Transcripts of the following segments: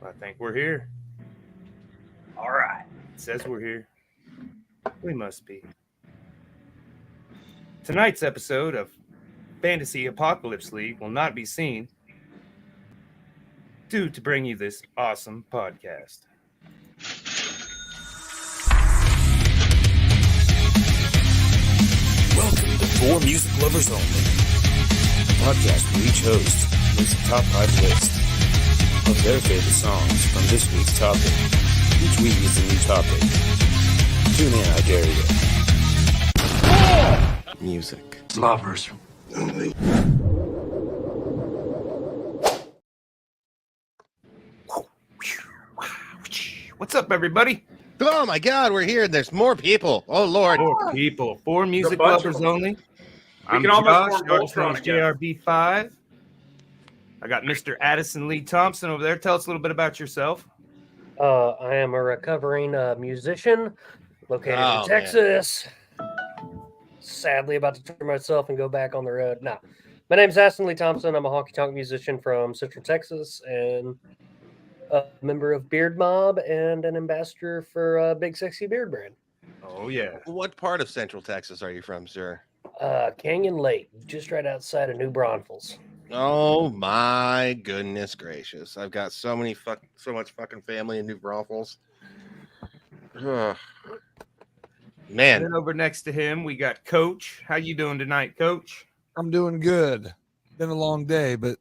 I think we're here. All right. It says we're here. We must be. Tonight's episode of Fantasy Apocalypse League will not be seen due to bring you this awesome podcast. Welcome to For Music Lovers Only, a podcast where each host makes a top 5 list of their favorite songs from this week's topic. Each week is a new topic. Tune in, I dare you. Music Lovers Only. What's up, everybody? Oh my God, we're here. There's more people. Oh Lord. More people. For Music Lovers Only. I'm can almost Josh, form also known as Voltron JRB5. I got Mr. Addison Lee Thompson over there. Tell us a little bit about yourself. I am a recovering musician located Oh, in Texas. Sadly, about to turn myself and go back on the road. Nah, my name's Addison Lee Thompson. I'm a honky-tonk musician from Central Texas and a member of Beard Mob and an ambassador for Big Sexy Beard Brand. Oh, yeah. What part of Central Texas are you from, sir? Canyon Lake, just right outside of New Braunfels. Oh my goodness gracious. I've got so much fucking family in New Braunfels. Ugh. And Man, then over next to him, we got Coach. How you doing tonight, Coach? I'm doing good. Been a long day, but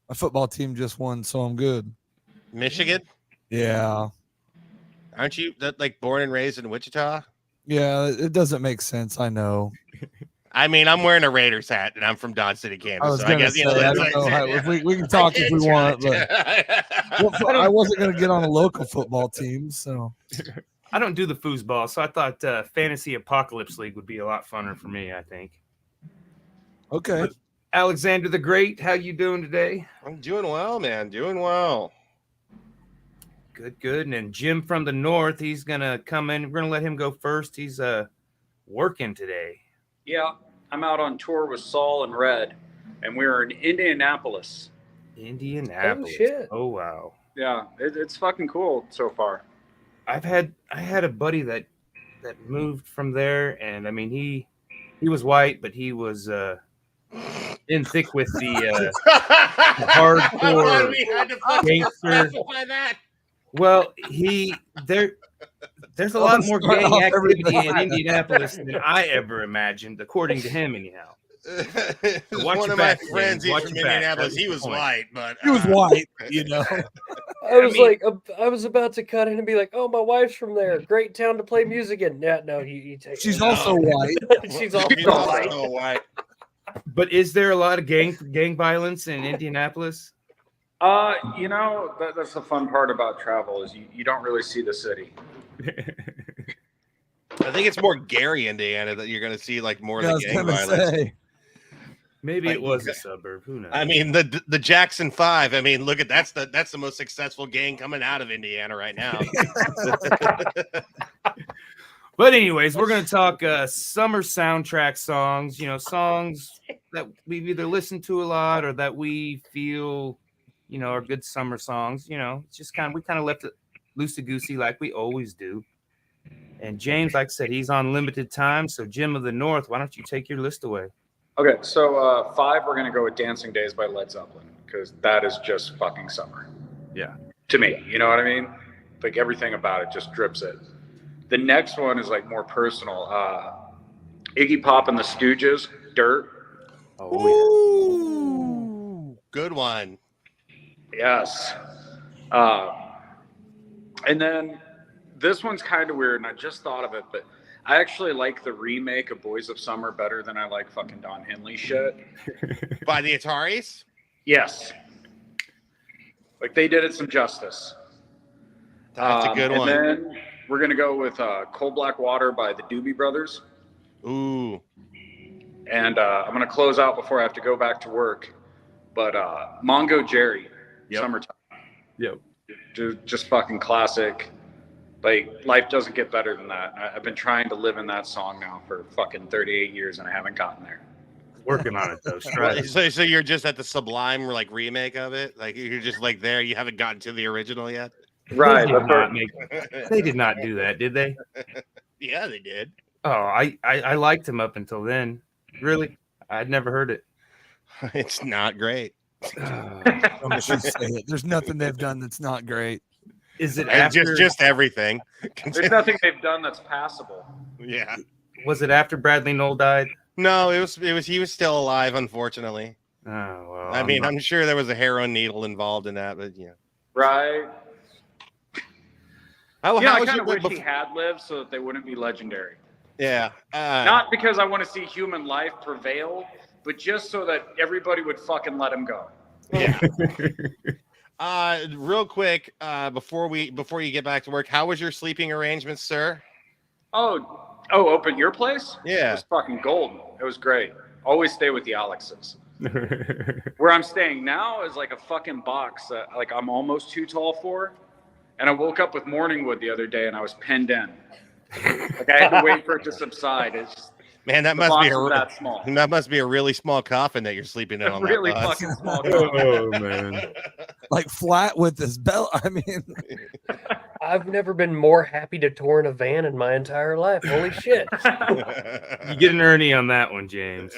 my football team just won, so I'm good. Michigan? Yeah. Aren't you like born and raised in Wichita? Yeah, it doesn't make sense. I know. I mean, I'm wearing a Raiders hat and I'm from Dodge City, Kansas. I was so going to guess, say, I don't know how, we can talk if we want, but I wasn't going to get on a local football team, so. I don't do the foosball, so I thought Fantasy Apocalypse League would be a lot funner for me, I think. Okay. But Alexander the Great, how you doing today? I'm doing well, man. Doing well. Good, good. And then Jim from the North, he's going to come in. We're going to let him go first. He's working today. Yeah, I'm out on tour with Saul and Red, and we're in Indianapolis. Indianapolis. Oh, shit. Oh, wow. Yeah, it's fucking cool so far. I had a buddy that moved from there, and I mean he was white, but he was in thick with the hardcore gangster. Well, there's a lot more gang activity in Indianapolis than I ever imagined, according to him, anyhow. One of my friends, he's from Indianapolis. He was white, but He was white, you know. I was about to cut in and be like, "Oh, my wife's from there. Great town to play music in." Yeah, no, he takes. She's also white. She's also white. But is there a lot of gang violence in Indianapolis? You know, that's the fun part about travel is you don't really see the city. I think it's more Gary, Indiana, that you're going to see like more of I the was gang gonna violence. say. Maybe it was a suburb. Who knows? I mean, the Jackson 5. I mean, look at that's the most successful gang coming out of Indiana right now. But anyways, we're going to talk summer soundtrack songs, you know, songs that we've either listened to a lot or that we feel, you know, are good summer songs. You know, it's just we kind of left it loosey-goosey like we always do. And James, like I said, he's on limited time. So Jim of the North, why don't you take your list away? Okay, so 5, we're going to go with Dancing Days by Led Zeppelin, because that is just fucking summer. Yeah. To me, you know what I mean? Like everything about it just drips it. The next one is like more personal. Iggy Pop and the Stooges, Dirt. Ooh, good one. Yes. And then this one's kind of weird, and I just thought of it, but I actually like the remake of Boys of Summer better than I like fucking Don Henley shit. By the Ataris? Yes. Like they did it some justice. That's a good one. And then we're going to go with Cold Black Water by the Doobie Brothers. Ooh. And I'm going to close out before I have to go back to work. But Mongo Jerry, Summertime. Yep. Just fucking classic. Like, life doesn't get better than that. I've been trying to live in that song now for fucking 38 years, and I haven't gotten there. Working on it though. Well, Striving. so you're just at the Sublime like remake of it? Like you're just like there, you haven't gotten to the original yet? Right. They did not do that, did they? Yeah, they did. Oh, I liked him up until then. Really? I'd never heard it. It's not great. Don't you say it. There's nothing they've done that's not great. Is it And after? just everything. There's nothing they've done that's passable. Yeah. Was it after Bradley Knoll died? No, it was he was still alive, unfortunately. Oh well. I mean, I'm sure there was a heroin needle involved in that, but yeah. Right. How I was kind your of wish he had lived so that they wouldn't be legendary. Yeah. Not because I want to see human life prevail, but just so that everybody would fucking let him go. Yeah. Real quick, before you get back to work, how was your sleeping arrangements, sir? Oh, up at your place? Yeah. It was fucking golden. It was great. Always stay with the Alexes. Where I'm staying now is like a fucking box that like I'm almost too tall for. And I woke up with Morningwood the other day and I was penned in. Like I had to wait for it to subside. It's just, Man, that the must be box is that small. that must be a really small coffin that you're sleeping in on Really that bus. fucking small. Oh man. Like flat with this belt. I mean, I've never been more happy to tour in a van in my entire life. Holy shit. You get an Ernie on that one, James.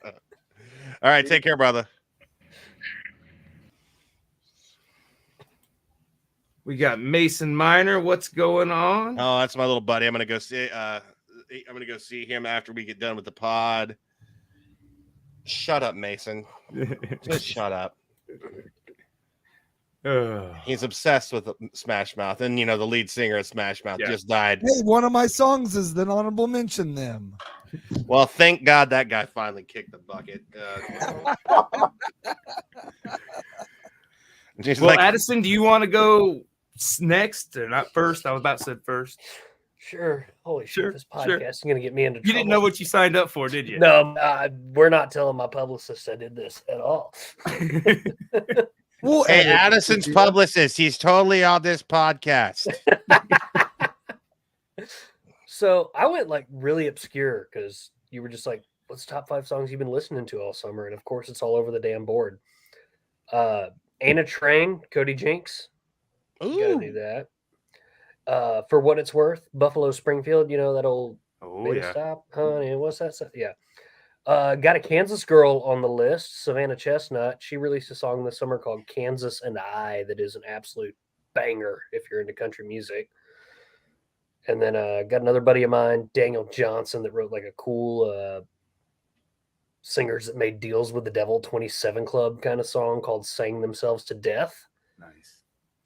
All right, take care, brother. We got Mason Minor. What's going on? Oh, that's my little buddy. I'm gonna go see. I'm gonna go see him after we get done with the pod. Shut up, Mason. Just shut up. He's obsessed with Smash Mouth, and you know the lead singer of Smash Mouth just died. hey, one of my songs is an honorable mention. Them. Well, thank God that guy finally kicked the bucket. Well, Addison, do you want to go next or not first? I was about to say first. Sure. Holy Sure, shit, this podcast is going to get me into trouble. You didn't know what you signed up for, did you? No, we're not telling my publicist I did this at all. Well, hey, Addison's publicist. He's totally on this podcast. So I went like really obscure because you were just like, what's top 5 songs you've been listening to all summer? And of course, it's all over the damn board. Ain't a Train, Cody Jinks. You gotta do that. For What It's Worth, Buffalo Springfield, you know, that old Stop, honey, what's that stuff? Yeah. Got a Kansas girl on the list, Savannah Chestnut. She released a song this summer called Kansas and I that is an absolute banger if you're into country music. And then got another buddy of mine, Daniel Johnson, that wrote like a cool Singers That Made Deals with the Devil 27 Club kind of song called Sang Themselves to Death. Nice.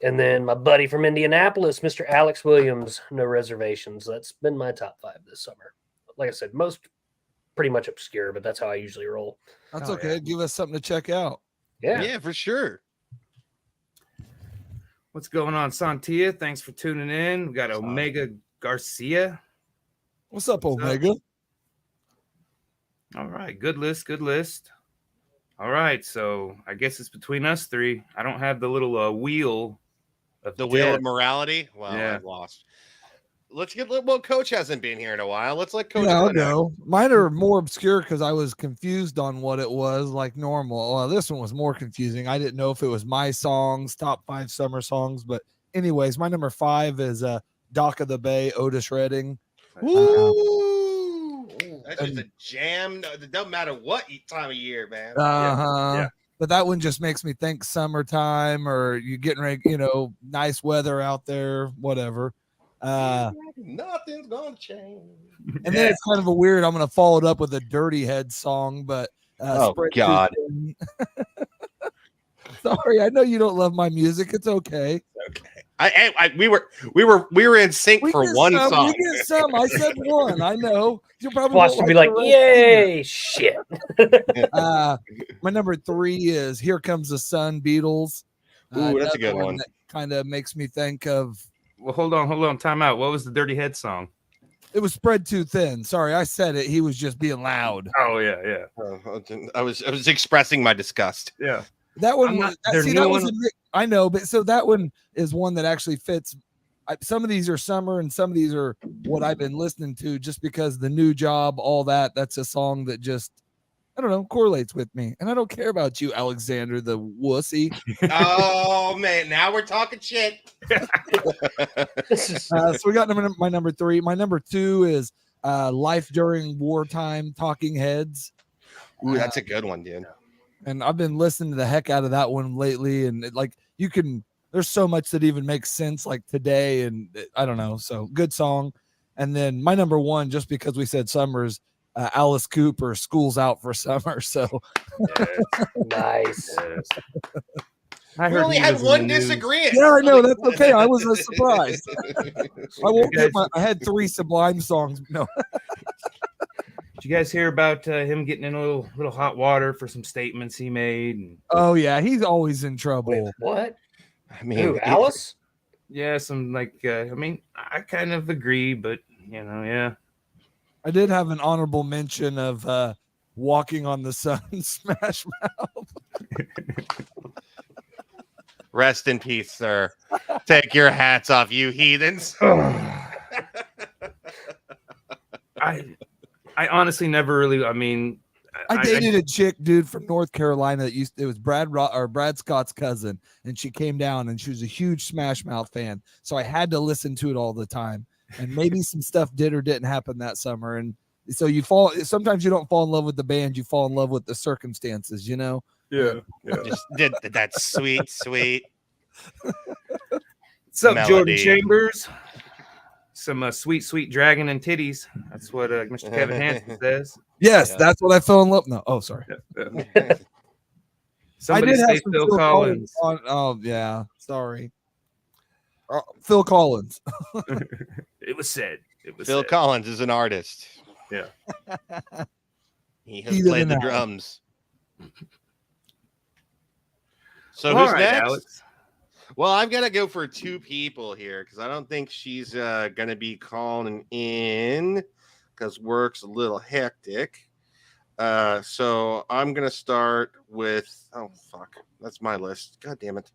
And then my buddy from Indianapolis, Mr. Alex Williams, No Reservations. That's been my top 5 this summer. Like I said, most pretty much obscure, but that's how I usually roll. That's okay. Yeah. Give us something to check out. Yeah, for sure. What's going on, Santia? Thanks for tuning in. We got Omega Garcia. What's up, Omega? All right, good list. All right, so I guess it's between us 3. I don't have the little wheel of the wheel of morality. Well, yeah. I've lost. Let's get. Well, Coach hasn't been here in a while. Let's let Coach. Yeah, I'll go. Mine are more obscure because I was confused on what it was like normal. Well, this one was more confusing. I didn't know if it was my songs, top 5 summer songs. But anyways, my number 5 is Dock of the Bay, Otis Redding. Woo! That's just a jam. It doesn't matter what time of year, man. Yeah. But that one just makes me think summertime or you getting ready, you know, nice weather out there, whatever. Nothing's gonna change. And then it's kind of a weird. I'm gonna follow it up with a Dirty Head song, but oh God. Sorry, I know you don't love my music. It's okay. Okay. We were in sync for one song. We get some. I said one. I know. You'll probably watch to be like, yay, shit. My number 3 is Here Comes the Sun, Beatles. Ooh, that's a good one. That kind of makes me think of. Well, hold on. Time out. What was the Dirty Head song? It was Spread Too Thin. Sorry, I said it. He was just being loud. Oh yeah. I was expressing my disgust. Yeah. That one. I know, but so that one is one that actually fits. Some of these are summer, and some of these are what I've been listening to. Just because the new job, all that. That's a song that just I don't know, correlates with me. And I don't care about you, Alexander the wussy. Oh man, now we're talking shit. So we got my number 3. My number 2 is Life During Wartime, Talking Heads. Ooh, that's a good one, dude. And I've been listening to the heck out of that one lately. And there's so much that even makes sense like today. And I don't know. So good song. And then my number 1, just because we said summers, Alice Cooper, School's Out for Summer. So Nice. Yes. We only had one disagreement. Yeah, I know. That's okay. I was surprised. I had 3 Sublime songs. No. Did you guys hear about him getting in a little hot water for some statements he made? And, Oh yeah, he's always in trouble. Wait, what? I mean, Who, Alice? yeah, some I kind of agree, but yeah. I did have an honorable mention of Walking on the Sun, Smash Mouth. Rest in peace, sir. Take your hats off, you heathens. I honestly never really. I mean, I dated a chick, dude, from North Carolina that it was Brad Scott's cousin, and she came down and she was a huge Smash Mouth fan. So I had to listen to it all the time. And maybe some stuff did or didn't happen that summer. And so sometimes you don't fall in love with the band, you fall in love with the circumstances, you know? Yeah. Just did that sweet. What's up, melody. Jordan Chambers? Some sweet dragon and titties. That's what Mr. Kevin Hansen says. Yes, Yeah. That's what I fell in love. No, oh, sorry. Somebody I did say have some Phil Collins. Oh, yeah. Sorry. Phil Collins. It was said. Phil Collins is an artist. Yeah. He has Heater played than the that. drums. So All who's right, next? Alex. Well, I'm gonna go for 2 people here because I don't think she's gonna be calling in because work's a little hectic. So I'm gonna start with that's my list. God damn it.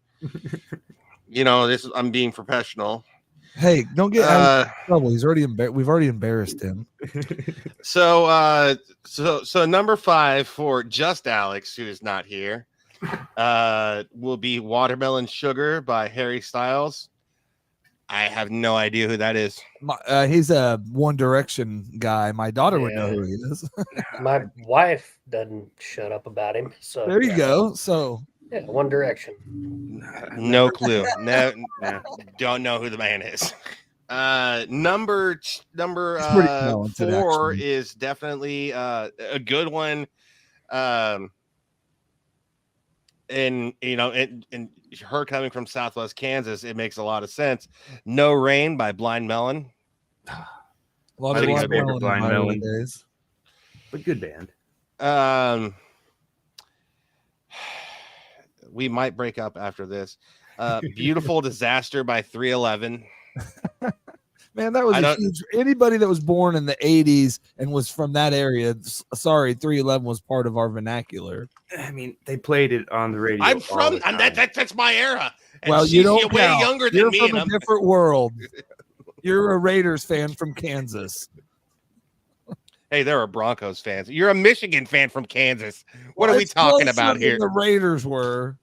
I'm being professional. Hey, don't get out of trouble. He's already we've already embarrassed him. So number 5 for just Alex, who is not here, will be Watermelon Sugar by Harry Styles. I have no idea who that is. He's a One Direction guy. My daughter would know who he is. My wife doesn't shut up about him. So There you go. So yeah, One Direction. No clue. No, don't know who the man is. Number talented, 4 actually. is definitely a good one. And her coming from Southwest Kansas, it makes a lot of sense. No Rain by Blind Melon. a lot I of think it's Blind favorite Blind Melon Melon. days. But good band. We might break up after this. Beautiful Disaster by 311. Man, that was a huge. Anybody that was born in the 80s and was from that area, sorry, 311 was part of our vernacular. I mean, they played it on the radio. I'm from that's my era. And Well, you don't way count. younger than You're me. from And a I'm different world. You're a Raiders fan from Kansas. Hey, there are Broncos fans. You're a Michigan fan from Kansas. What are we It's talking closer about than here? The Raiders were.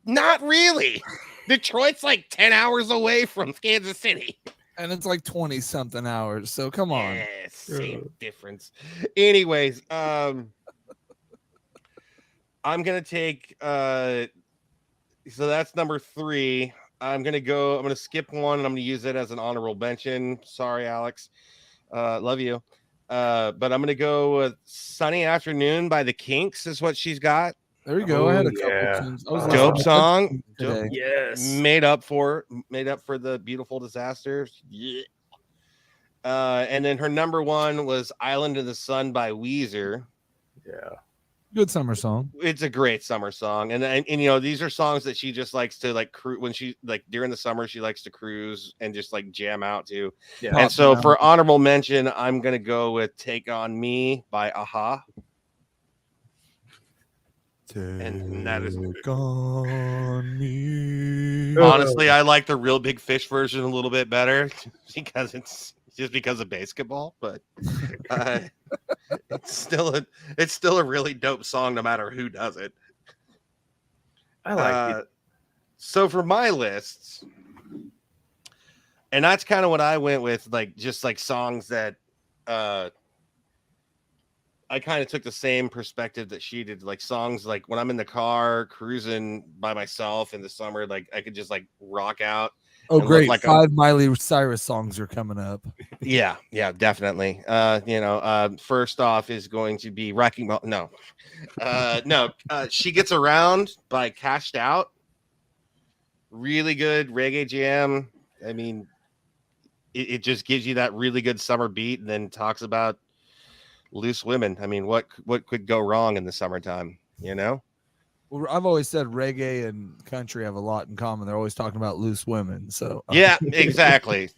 Not really. Detroit's like 10 hours away from Kansas City. And it's like 20 something hours. So come on. Same difference. Anyways, I'm gonna take so that's number 3. I'm gonna skip one and I'm gonna use it as an honorable mention. Sorry, Alex. Love you. But I'm gonna go with Sunny Afternoon by the Kinks is what she's got. There you go. I had a yeah. couple tunes. I was Dope listening song. today. Yes. Made up for the Beautiful Disaster. Yeah. And then her number 1 was Island of the Sun by Weezer. Yeah. Good summer song. It's a great summer song. And these are songs that she just likes to like cruise when she like during the summer, she likes to cruise and just like jam out to. Yeah. And so for honorable mention, I'm going to go with Take On Me by Aha. And that is on me. honestly, I like the Real Big Fish version a little bit better because it's just because of basketball, but it's still a really dope song no matter who does it. I like it. So for my lists, and that's kind of what I went with, like just like songs that I kind of took the same perspective that she did, like songs like when I'm in the car cruising by myself in the summer, like I could just like rock out. Oh, great. Like 5 Miley Cyrus songs are coming up. Yeah, definitely. First off is going to be Wrecking Ball. No. She Gets Around by Cashed Out. Really good reggae jam. I mean, it just gives you that really good summer beat and then talks about loose women. I mean, what could go wrong in the summertime, you know? Well, I've always said reggae and country have a lot in common. They're always talking about loose women. So yeah, exactly.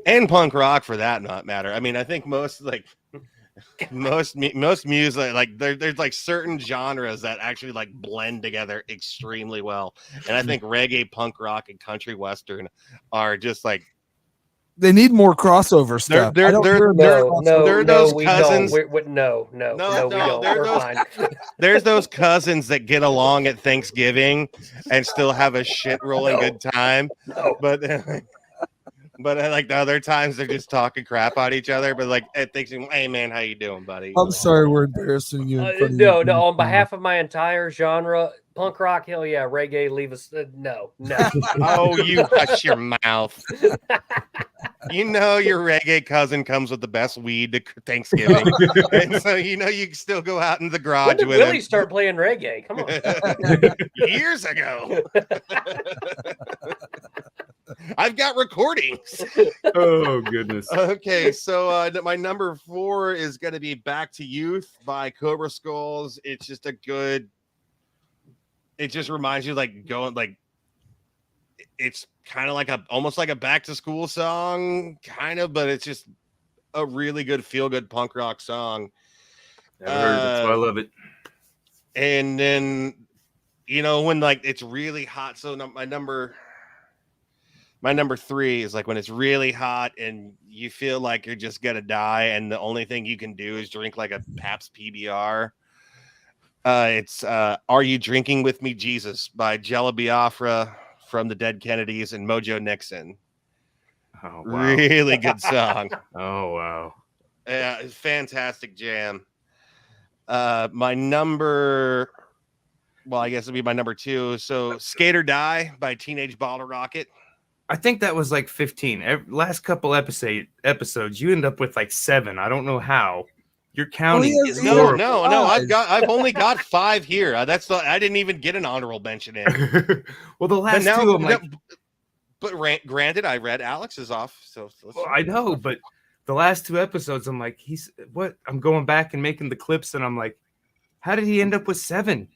And punk rock for that not matter. I mean, I think most music, like there's like certain genres that actually like blend together extremely well. And I think reggae, punk rock, and country western are just like, they need more crossover stuff. They're those cousins. No, we don't. We're fine. There's those cousins that get along at Thanksgiving and still have a shit rolling good time. No. But like the other times they're just talking crap on each other. But like at Thanksgiving, hey man, how you doing, buddy? I'm sorry we're embarrassing you. No. On behalf of my entire genre, punk rock, hell yeah, reggae, leave us. No. Oh, you hush your mouth. You know your reggae cousin comes with the best weed to Thanksgiving, and so you know you can still go out in the garage when did with Willie him. Start playing reggae? Come on, years ago. I've got recordings. Oh goodness. Okay, so my number 4 is going to be "Back to Youth" by Cobra Skulls. It's just a good. It just reminds you like going like. It's kind of like almost like a back to school song, kind of, but it's just a really good feel good punk rock song. Never heard of it, so I love it. And then, you know, when like it's really hot. So my number 3 is like when it's really hot and you feel like you're just gonna die, and the only thing you can do is drink like a Pabst PBR. It's "Are You Drinking With Me, Jesus" by Jello Biafra, from the Dead Kennedys, and Mojo Nixon. Oh, wow. Really good song. Oh, wow. Yeah, it's fantastic jam. My number, well, I guess it'll be my number 2. So "Skate or Die" by Teenage Bottle Rocket. I think that was like 15. Last couple episodes, you end up with like 7. I don't know how. Your counting is no. I've only got 5 here. I didn't even get an honorable mention in. Well, the last 2, I'm like, but granted, I read Alex's off. So well, I know, but the last 2 episodes, I'm like, what? I'm going back and making the clips, and I'm like, how did he end up with 7?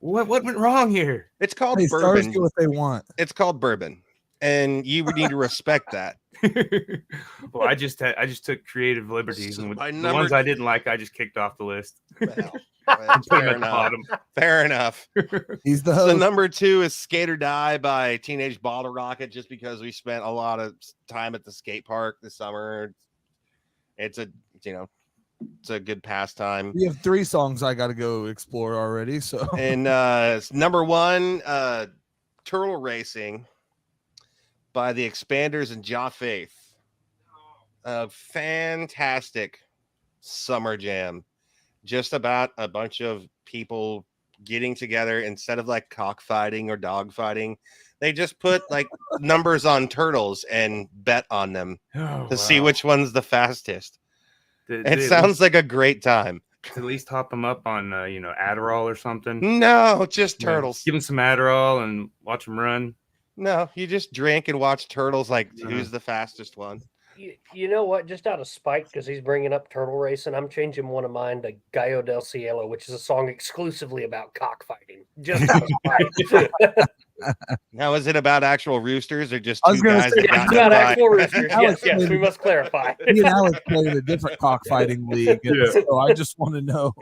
What went wrong here? It's called Hey, bourbon. Do what they want. It's called bourbon, and you would need to respect that. Well, I just took creative liberties, and the ones I didn't like, I just kicked off the list. Well, fair enough. He's the host. So number 2 is "Skate or Die" by Teenage Bottle Rocket, just because we spent a lot of time at the skate park this summer. It's a good pastime. We have 3 songs I got to go explore already. So and number 1, "Turtle Racing" by the Expanders and Ja Faith. A fantastic summer jam. Just about a bunch of people getting together instead of like cockfighting or dog fighting. They just put like numbers on turtles and bet on them to see which one's the fastest. It sounds like a great time. To at least hop them up on, Adderall or something. No, just turtles. Give them some Adderall and watch them run. No, you just drink and watch turtles like who's the fastest one. You know what? Just out of spite, because he's bringing up turtle racing, I'm changing one of mine to Gallo del Cielo, which is a song exclusively about cockfighting. Just out of spite. Now, is it about actual roosters or just I was two gonna guys say, that got It's in a about fight? actual roosters. Alex Yes, played we it. must clarify. me and Alex played in a different cockfighting league, and so I just want to know.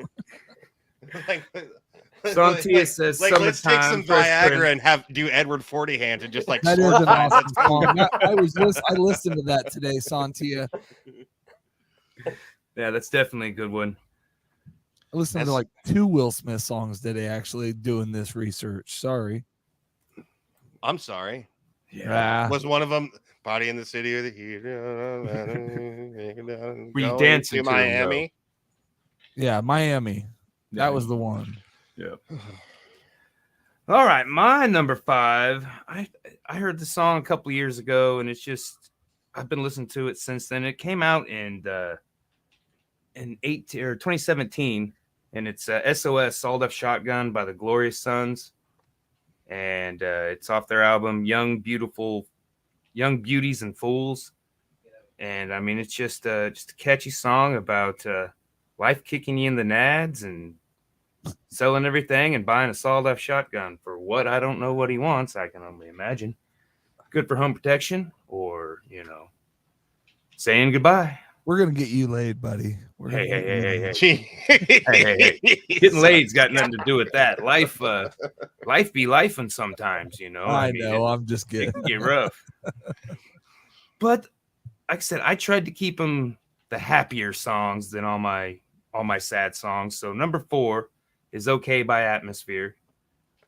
Santia says like let's take some summertime, fresh Viagra print. and do Edward Forty hand and just like That is sword an fight. awesome song. I listened to that today, Santia. Yeah, that's definitely a good one. I listened to like 2 Will Smith songs today, actually, doing this research. Sorry. I'm sorry. Yeah. Was one of them Party in the City of the Heat? Were you Going dancing to to 'em, Miami? Yeah, Miami. That was the one. Yeah. All right, my number 5. I heard the song a couple years ago, and it's just I've been listening to it since then. It came out in 2017, and it's SOS Sawed Off Shotgun by the Glorious Sons, and it's off their album Young Beauties and Fools. And I mean, it's just a catchy song about life kicking you in the nads and selling everything and buying a sawed-off shotgun for what I don't know what he wants. I can only imagine. Good for home protection, or saying goodbye. We're gonna get you laid, buddy. Hey. Getting laid's got nothing to do with that. Life be lifing sometimes, I know. I'm just kidding. It can get rough. But like I said, I tried to keep them the happier songs than all my sad songs. So number 4 is "Okay" by Atmosphere.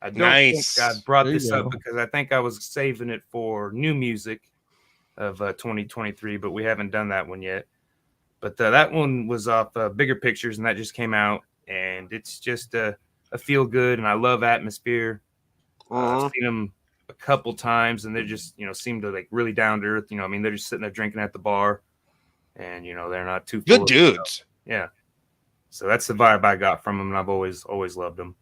I don't think I brought this up because I think I was saving it for new music of 2023, but we haven't done that one yet. But that one was off Bigger Pictures, and that just came out, and it's just a feel good, and I love Atmosphere. I've seen them a couple times, and they just seem to like really down to earth. I mean, they're just sitting there drinking at the bar, and they're not too good dudes. Yeah. So that's the vibe I got from them, and I've always loved them.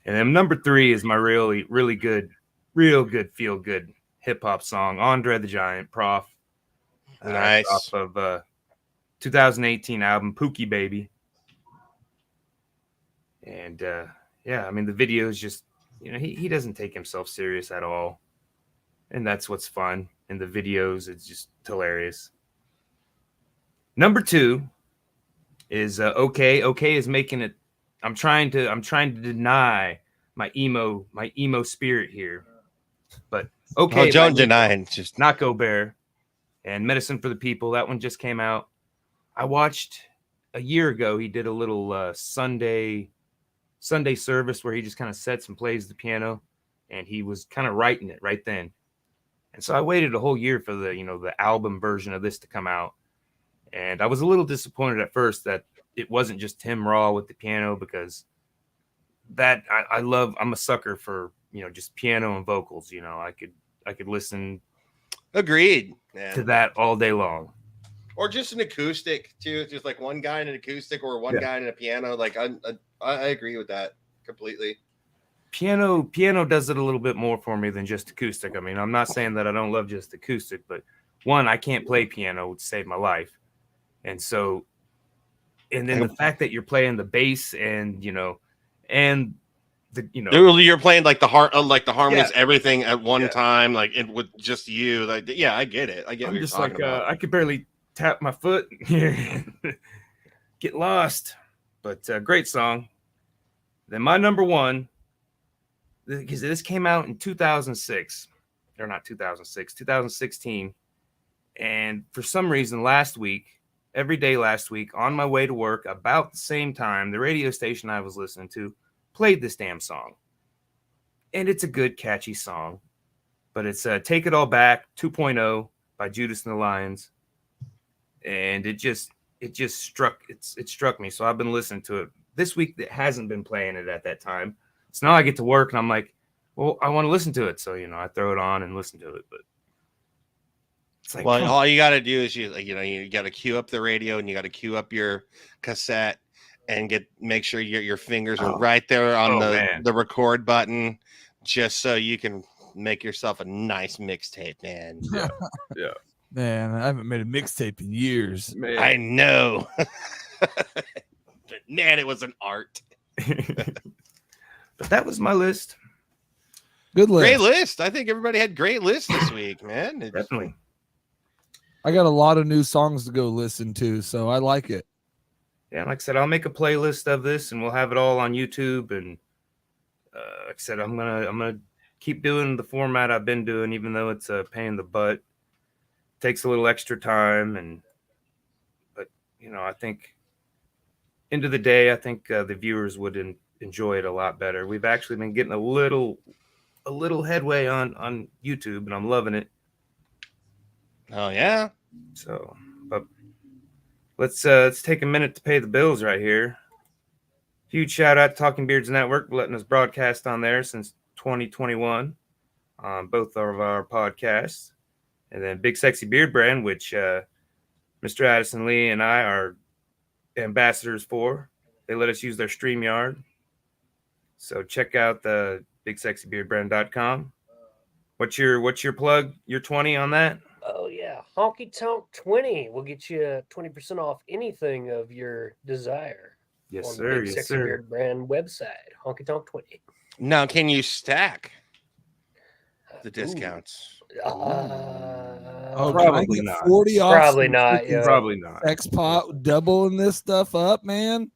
And then number 3 is my real good feel good hip hop song, Andre the Giant, Prof. Nice. Off of 2018 album Pookie Baby. And I mean, the video is just he doesn't take himself serious at all, and that's what's fun in the videos. It's just hilarious. Number 2 is "Okay." "Okay" is making it. I'm trying to deny my emo spirit here, but "Okay." Don't deny it. Just not Go Bear and "Medicine for the People." That one just came out. I watched a year ago. He did a little Sunday service where he just kind of sets and plays the piano, and he was kind of writing it right then. And so I waited a whole year for the album version of this to come out. And I was a little disappointed at first that it wasn't just him raw with the piano, because that I'm a sucker for, just piano and vocals. I could listen agreed to that all day long. Or just an acoustic too, just like one guy in an acoustic or one guy in a piano. Like I agree with that completely. Piano does it a little bit more for me than just acoustic. I mean, I'm not saying that I don't love just acoustic, but one, I can't play piano to save my life. And so, and then the fact that you're playing the bass and and the you're playing like the harmonies, everything at one time, like it with just you. Like, yeah, I get it. I get. I'm just like I could barely tap my foot here, get lost. But great song. Then my number 1, because this came out in 2006, or not 2006, 2016, and for some reason every day last week, on my way to work, about the same time, the radio station I was listening to played this damn song. And it's a good, catchy song. But it's Take It All Back 2.0 by Judas and the Lions. And it struck me. So I've been listening to it. This week it hasn't been playing it at that time. So now I get to work and I'm like, well, I want to listen to it. So, I throw it on and listen to it. But it's like, well, all you got to do is you got to cue up the radio and you got to cue up your cassette and make sure your fingers are right there on the record button, just so you can make yourself a nice mixtape, man. Yeah. Man, I haven't made a mixtape in years. Man. I know. Man, it was an art. But that was my list. Good list. Great list. I think everybody had great lists this week, man. Definitely. I got a lot of new songs to go listen to, so I like it. yeah, like I said, I'll make a playlist of this, and we'll have it all on YouTube. And like I said, I'm gonna keep doing the format I've been doing, even though it's a pain in the butt. It takes a little extra time, but I think end of the day, I think the viewers would enjoy it a lot better. We've actually been getting a little headway on YouTube, and I'm loving it. Oh yeah. So, but let's take a minute to pay the bills right here. Huge shout out to Talking Beards Network for letting us broadcast on there since 2021 on both of our podcasts. And then Big Sexy Beard Brand, which Mr. Addison Lee and I are ambassadors for. They let us use their Streamyard. So check out the bigsexybeardbrand.com. What's your plug? Your 20 on that? Oh yeah, Honky Tonk 20 will get you 20% off anything of your desire. Yes, on sir. the Big Yes, Sexy sir. Beard Brand website, Honky Tonk 20. Now, can you stack the discounts? Oh, Probably can I get not. 40 off. Probably some not, freaking yeah. Probably not. X pot doubling this stuff up, man.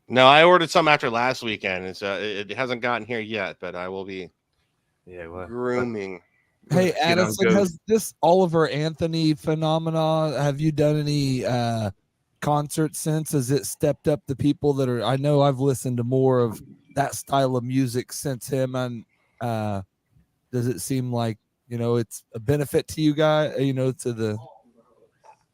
No, I ordered some after last weekend. It hasn't gotten here yet, but I will be Yeah, well, grooming. Hey, Get on Addison, Go. has this Oliver Anthony phenomena? Have you done any concerts since? Has it stepped up the people that are? I know I've listened to more of that style of music since him, and does it seem like it's a benefit to you guys? To the.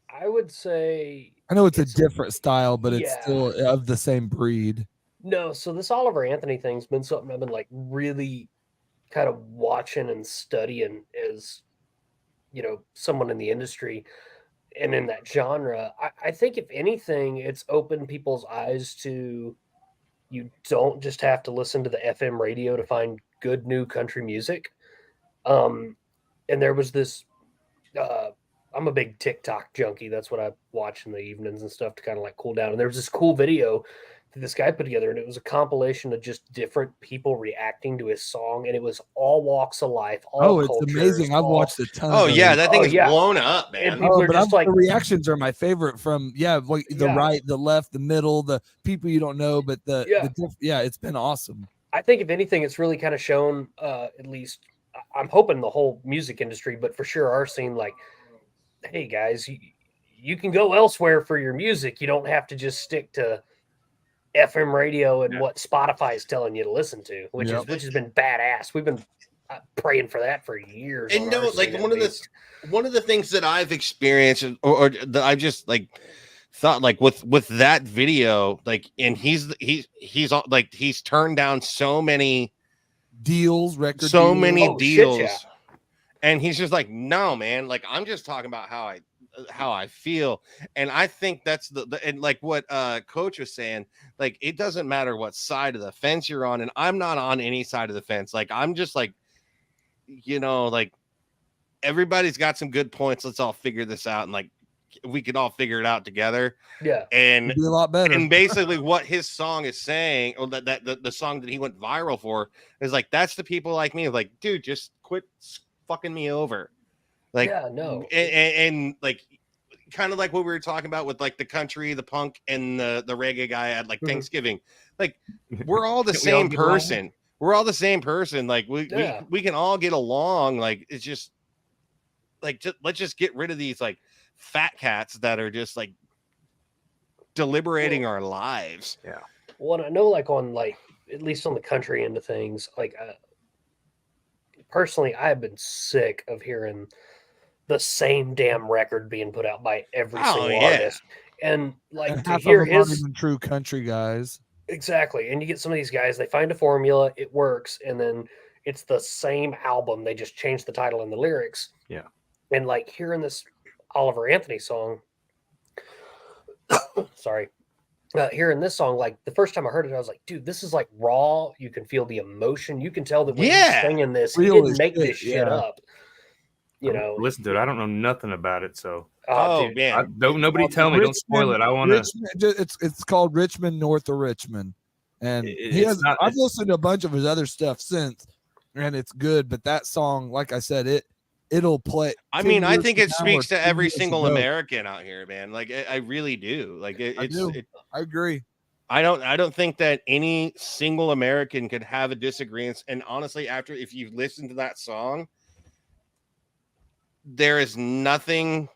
I would say I know it's a different style, but it's yeah. still of the same breed. no. So this Oliver Anthony thing's been something I've been like really kind of watching and studying as someone in the industry and in that genre. I think if anything, it's opened people's eyes to you don't just have to listen to the FM radio to find good new country music. And there was this I'm a big TikTok junkie. That's what I watch in the evenings and stuff to kind of like cool down. And there was this cool video that this guy put together, and it was a compilation of just different people reacting to his song, and it was all walks of life. All It's cultures, amazing. I've all- watched a ton. Oh of yeah, them. that thing is yeah. blown up, And man. people are but just like, the reactions are my favorite from like the Yeah. right, the left, the middle, the people you don't know, but it's been awesome. I think if anything, it's really kind of shown, at least I'm hoping the whole music industry, but for sure our scene, like, hey guys, you can go elsewhere for your music. You don't have to just stick to FM radio and what Spotify is telling you to listen to, which has been badass. We've been praying for that for years. And no, like one of the things that I've experienced, or that I've just like thought, like with that video, like, and he's turned down so many deals, record so deals. many deals, shit, yeah. and he's just like, no, man, like I'm just talking about how I feel. And I think that's and like what Coach was saying, like it doesn't matter what side of the fence you're on, and I'm not on any side of the fence. Like I'm just like, like everybody's got some good points. Let's all figure this out, and like we can all figure it out together. Yeah, and It'd be a lot better. And basically what his song is saying, or the song that he went viral for, is like, that's the people like me, like, dude, just quit fucking me over. Like, yeah, no, and like kind of like what we were talking about with like the country, the punk, and the reggae guy at like Thanksgiving. Like, we're all the same person. We're all the same person. Like we can all get along. Like it's just like let's just get rid of these like fat cats that are just like deliberating our lives. Yeah. Well, I know, like on like at least on the country end of things, like personally, I have been sick of hearing the same damn record being put out by every single artist, and like And to half hear of them aren't his even true country guys. exactly, and you get some of these guys, they find a formula, it works, and then it's the same album, they just change the title and the lyrics. Yeah, and like hearing this Oliver Anthony song, sorry. Hearing this song, like the first time I heard it, I was like, dude, this is like raw. You can feel the emotion. You can tell that when he's singing this, he didn't make this shit up. Listen to it. I don't know nothing about it, so dude, man, nobody tell me. Don't spoil it. I want to. It's called Richmond, north of Richmond, and I've listened to a bunch of his other stuff since, and it's good. But that song, like I said, it'll play. I 10 mean, I years think from it now speaks or to 10 every years single ago. American out here, man. Like I really do. Like I agree. I don't think that any single American could have a disagreement. And honestly, if you listen to that song, there is nothing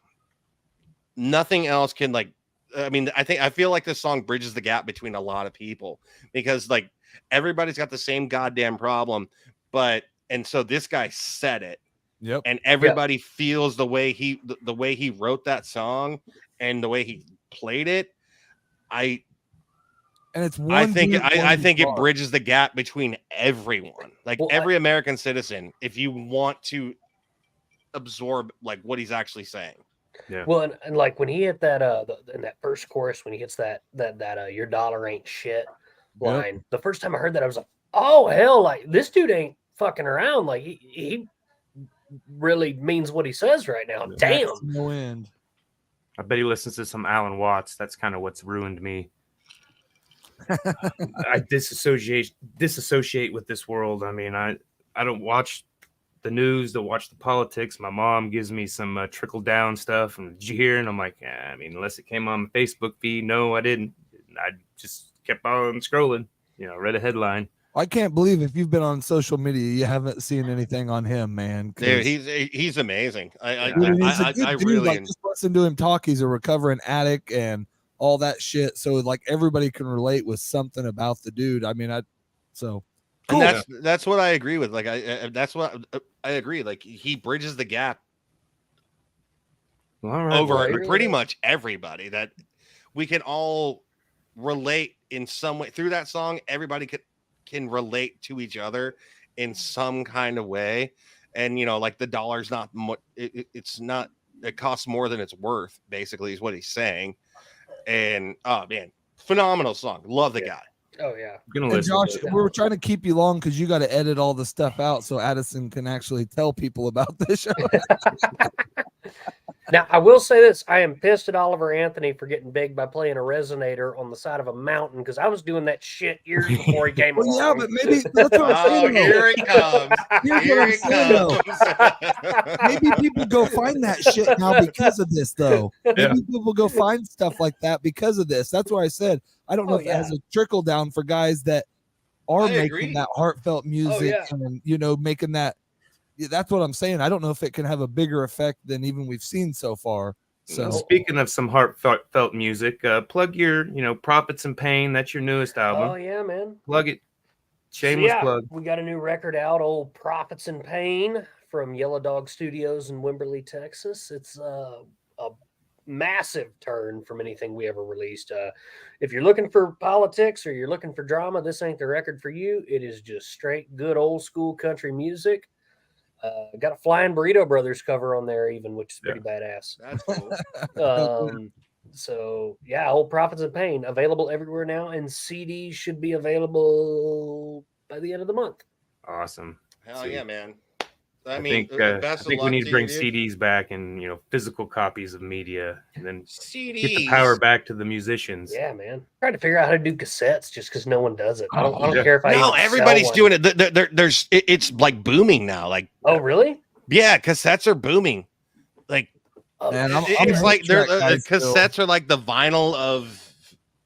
else can like. I mean, I feel like this song bridges the gap between a lot of people because like everybody's got the same goddamn problem, and so this guy said it. Yep. And everybody feels the way he wrote that song and the way he played it. I think it bridges the gap between everyone, like every American citizen, if you want to absorb like what he's actually saying. Yeah. Well, and like when he hit that in that first chorus, when he hits that your dollar ain't shit line, the first time I heard that, I was like, oh hell, like this dude ain't fucking around. Like he really means what he says right now. Damn. No end. I bet he listens to some Alan Watts. That's kind of what's ruined me. I disassociate with this world. I mean, I don't watch the news, don't watch the politics. My mom gives me some trickle down stuff, and did you hear? And I'm like, I mean, unless it came on my Facebook feed, no, I didn't. I just kept on scrolling. Read a headline. I can't believe if you've been on social media, you haven't seen anything on him, man. Dude, he's amazing. I really like, just listen to him talk. He's a recovering addict and all that shit. So like everybody can relate with something about the dude. I mean, cool. And that's what I agree with. Like that's what I agree. Like he bridges the gap over pretty much everybody that we can all relate in some way through that song. Everybody can relate to each other in some kind of way. And like the dollar's not it's not, it costs more than it's worth, basically, is what he's saying. And oh man, phenomenal song. Love the guy. Oh yeah. And Josh, we're trying to keep you long because you got to edit all the stuff out so Addison can actually tell people about this show. Now, I will say this. I am pissed at Oliver Anthony for getting big by playing a resonator on the side of a mountain because I was doing that shit years before he came along. Yeah, but maybe that's what I'm saying. Here it comes. Here it comes. Maybe people go find that shit now because of this, though. Maybe people go find stuff like that because of this. That's why I said I don't know if it has a trickle down for guys that are making that heartfelt music and making that. That's what I'm saying. I don't know if it can have a bigger effect than even we've seen so far. So speaking of some heartfelt music, plug your, Prophets in Pain. That's your newest album. Oh yeah, man. Plug it. Shameless plug. We got a new record out, old Prophets in Pain from Yellow Dog Studios in Wimberley, Texas. It's a massive turn from anything we ever released. If you're looking for politics or you're looking for drama, this ain't the record for you. It is just straight good old school country music. Got a Flying Burrito Brothers cover on there even, which is pretty badass. That's cool. So yeah, old Prophets in Pain available everywhere now, and CDs should be available by the end of the month. Awesome. Hell yeah, man. I think we need to bring CDs back and physical copies of media, and then CDs. Get the power back to the musicians. Yeah, man. I'm trying to figure out how to do cassettes just because no one does it. I don't care if I. No, everybody's doing it. It's like booming now. Like, oh really? Yeah, cassettes are booming. Like, man, it's like cassettes are like the vinyl of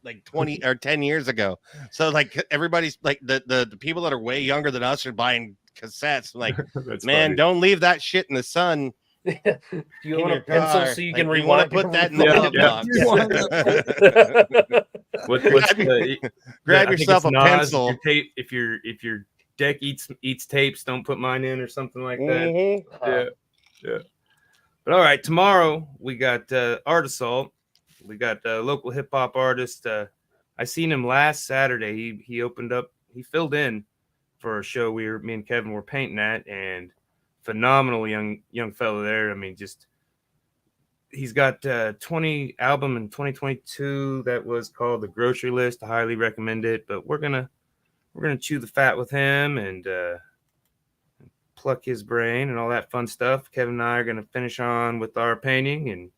like 20 or 10 years ago. So like everybody's like the people that are way younger than us are buying cassettes. Like, man, funny. Don't leave that shit in the sun. You want a pencil so you can rewind? You want to put that in the box. Grab yourself a pencil. If your deck eats tapes, don't put mine in or something like that. Mm-hmm. Yeah. But all right, tomorrow we got Art Assault. We got a local hip hop artist. I seen him last Saturday. He opened up. He filled in for a show me and Kevin were painting at, and phenomenal young fellow there. I mean, just he's got 20 album in 2022 that was called The Grocery List. I highly recommend it. But we're gonna chew the fat with him and pluck his brain and all that fun stuff. Kevin and I are gonna finish on with our painting,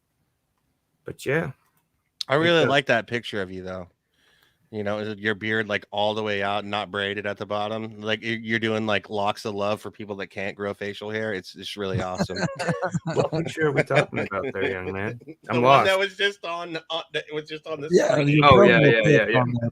but yeah. I really like that picture of you though. You know, your beard like all the way out, not braided at the bottom. Like you're doing like locks of love for people that can't grow facial hair. It's really awesome. What picture are we talking about there, young man? The I'm one lost. that was just on. It was just on this. Yeah. screen. your Oh, yeah, promo yeah, clip yeah. on there,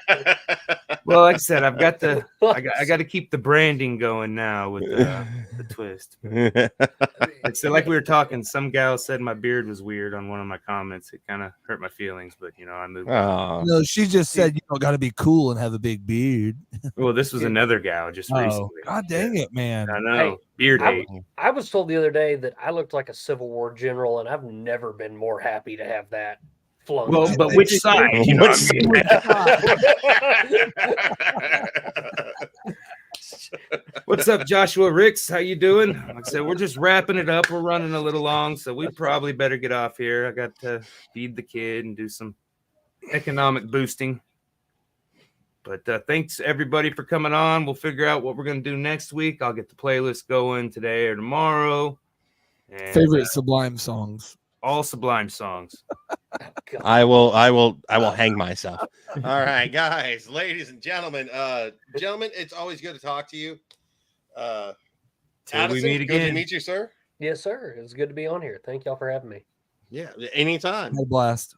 bud. Well, like I said, I've got the I got to keep the branding going now with the twist. It's like we were talking. Some gal said my beard was weird on one of my comments. It kind of hurt my feelings, but you know, I moved. Oh. No, she just said you don't got to be cool and have a big beard. Well, this was another gal just recently. God dang it, man! I know. Hey, Beard hate. I was told the other day that I looked like a Civil War general, and I've never been more happy to have that flung. Well, on but me. which side? You know what I mean? What's up, Joshua Ricks? How you doing? Like I said, we're just wrapping it up. We're running a little long, so we probably better get off here. I got to feed the kid and do some economic boosting. But thanks everybody for coming on. We'll figure out what we're going to do next week. I'll get the playlist going today or tomorrow. And, Favorite Sublime songs. all Sublime songs. I will hang myself. All right, guys, ladies and gentlemen. Gentlemen, it's always good to talk to you. Till we Addison, meet good to again. meet you, sir. Yes, sir. It's good to be on here. Thank y'all for having me. Yeah, anytime. No blast.